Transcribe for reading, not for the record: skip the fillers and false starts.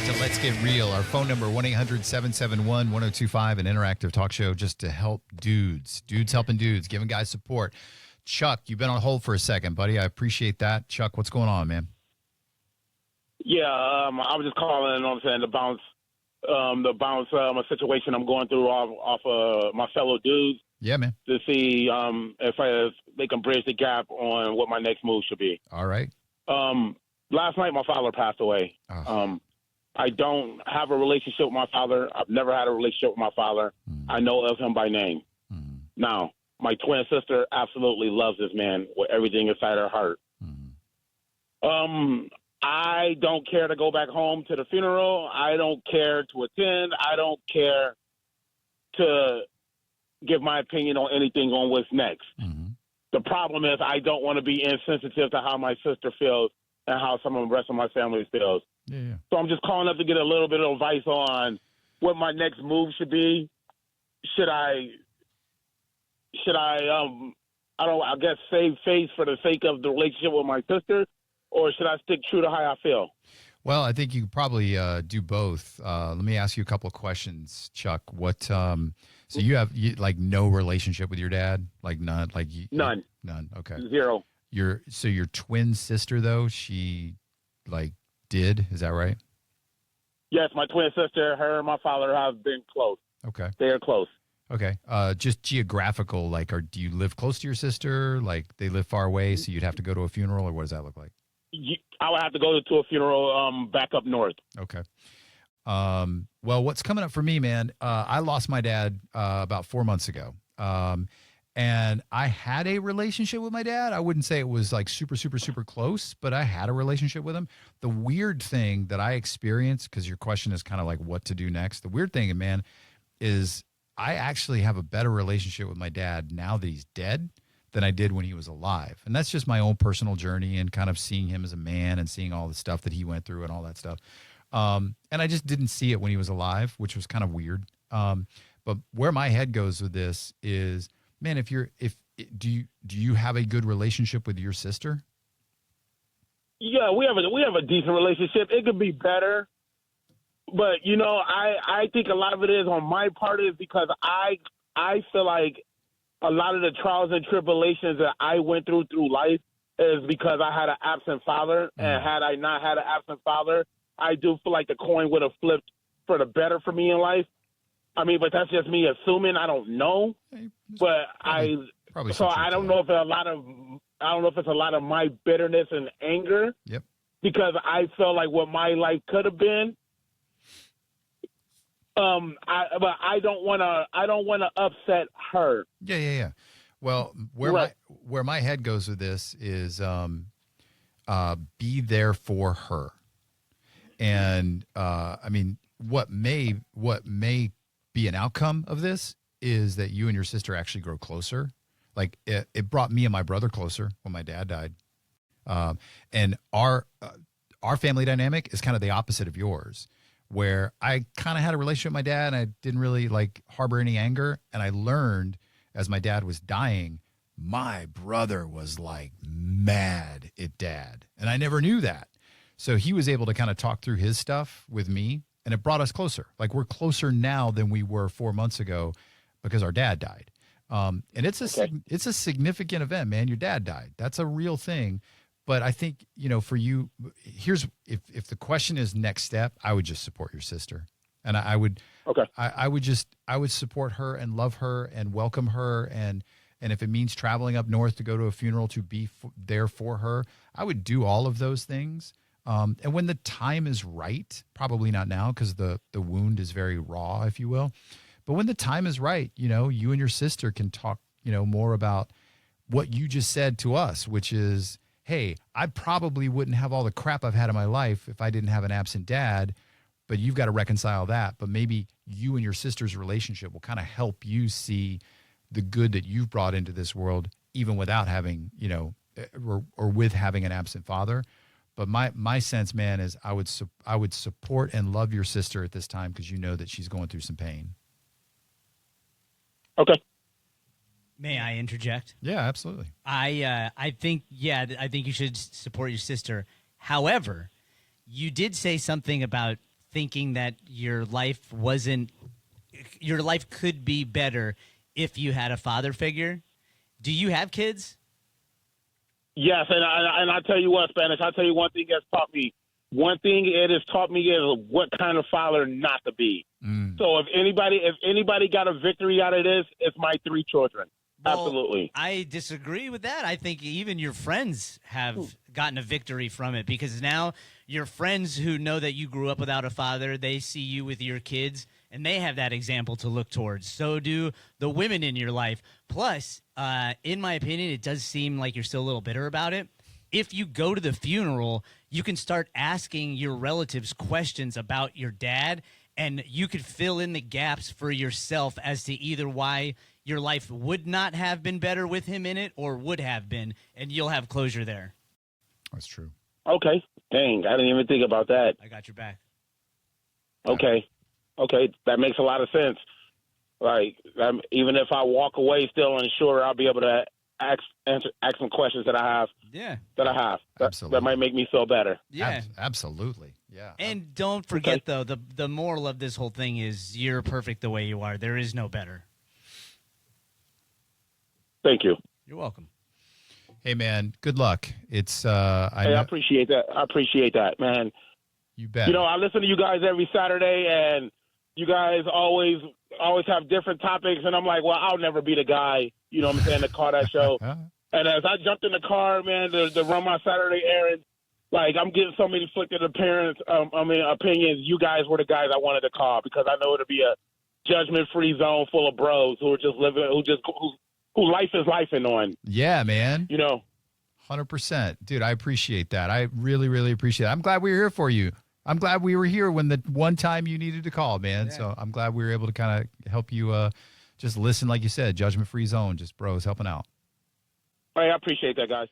To Let's Get Real. Our phone number, 1-800-771-1025, an interactive talk show just to help dudes. Dudes helping dudes, giving guys support. Chuck, you've been on hold for a second, buddy. I appreciate that. Chuck, what's going on, man? Yeah, I was just calling, you know what I'm saying, to bounce a situation I'm going through off my fellow dudes. Yeah, man. To see if they can bridge the gap on what my next move should be. All right. Last night, my father passed away. Oh. I don't have a relationship with my father. I've never had a relationship with my father. I know of him by name. Now, my twin sister absolutely loves this man with everything inside her heart. I don't care to go back home to the funeral. I don't care to attend. I don't care to give my opinion on anything on what's next. The problem is I don't want to be insensitive to how my sister feels and how some of the rest of my family feels. Yeah. So I'm just calling up to get a little bit of advice on what my next move should be. Should I save face for the sake of the relationship with my sister, or should I stick true to how I feel? Well, I think you could probably do both. Let me ask you a couple of questions, Chuck. What? So you have like no relationship with your dad, like none, like none. Okay, Zero. Your twin sister though, she like did, is that right? Yes, my twin sister, her and my father have been close. Okay, they are close. Okay, just geographical, like, do you live close to your sister? Like they live far away, so you'd have to go to a funeral, or what does that look like? I would have to go to a funeral back up north. Okay. Well, what's coming up for me, man, I lost my dad about 4 months ago. And I had a relationship with my dad. I wouldn't say it was like super, super, super close, but I had a relationship with him. The weird thing that I experienced, because your question is kind of like what to do next. The weird thing, man, is I actually have a better relationship with my dad now that he's dead than I did when he was alive. And that's just my own personal journey and kind of seeing him as a man and seeing all the stuff that he went through and all that stuff. And I just didn't see it when he was alive, which was kind of weird. But where my head goes with this is, man, do you have a good relationship with your sister? Yeah, we have a decent relationship. It could be better. But, I think a lot of it is on my part is because I feel like a lot of the trials and tribulations that I went through life is because I had an absent father. And had I not had an absent father, I do feel like the coin would have flipped for the better for me in life. I mean, but that's just me assuming. I don't know. But I don't know if it's a lot of my bitterness and anger. Yep. Because I felt like what my life could have been. But I don't want to upset her. Yeah. Well, where my head goes with this is be there for her. And I mean, what may be an outcome of this is that you and your sister actually grow closer. Like it brought me and my brother closer when my dad died. And our family dynamic is kind of the opposite of yours, where I kind of had a relationship with my dad and I didn't really like harbor any anger. And I learned as my dad was dying, my brother was like mad at dad. And I never knew that. So he was able to kind of talk through his stuff with me, and it brought us closer. Like we're closer now than we were 4 months ago because our dad died. And it's a significant event, man. Your dad died. That's a real thing. But I think, for you, if the question is next step, I would just support your sister. And I would support her and love her and welcome her. And if it means traveling up north to go to a funeral to be there for her, I would do all of those things. And when the time is right, probably not now because the wound is very raw, if you will. But when the time is right, you and your sister can talk, more about what you just said to us, which is, hey, I probably wouldn't have all the crap I've had in my life if I didn't have an absent dad, but you've got to reconcile that. But maybe you and your sister's relationship will kind of help you see the good that you've brought into this world, even without having, or with having an absent father. But my sense, man, is I would support and love your sister at this time because you know that she's going through some pain. Okay. May I interject? Yeah, absolutely. I think you should support your sister. However, you did say something about thinking that your life could be better if you had a father figure. Do you have kids? Yes, and I tell you what, Spanish. I tell you one thing has taught me. One thing it has taught me is what kind of father not to be. So if anybody got a victory out of this, it's my 3 children. Well, Absolutely. I disagree with that. I think even your friends have gotten a victory from it, because now your friends who know that you grew up without a father, they see you with your kids, and they have that example to look towards. So do the women in your life. Plus, in my opinion, it does seem like you're still a little bitter about it. If you go to the funeral, you can start asking your relatives questions about your dad, and you could fill in the gaps for yourself as to either why your life would not have been better with him in it or would have been, and you'll have closure there. That's true. Okay. Dang, I didn't even think about that. I got your back. Okay. That makes a lot of sense. Like, even if I walk away still unsure, I'll be able to ask some questions that I have. Yeah. Absolutely. That might make me feel better. Yeah. Absolutely. Yeah. And don't forget, though, the moral of this whole thing is you're perfect the way you are. There is no better. Thank you. You're welcome. Hey, man, good luck. It's I appreciate that. I appreciate that, man. You bet. You know, I listen to you guys every Saturday, and you guys always have different topics, and I'm like, well, I'll never be the guy, you know what I'm saying, to call that show. And as I jumped in the car, man, to run my Saturday errands, like, I'm getting so many conflicted opinions. You guys were the guys I wanted to call, because I know it'll be a judgment-free zone full of bros who are just living, who life is lifing on. Yeah, man. You know. 100%. Dude, I appreciate that. I really, really appreciate it. I'm glad we were here for you. I'm glad we were here when the one time you needed to call, man. Yeah. So I'm glad we were able to kind of help you just listen, like you said, judgment-free zone, just bros helping out. I appreciate that, guys.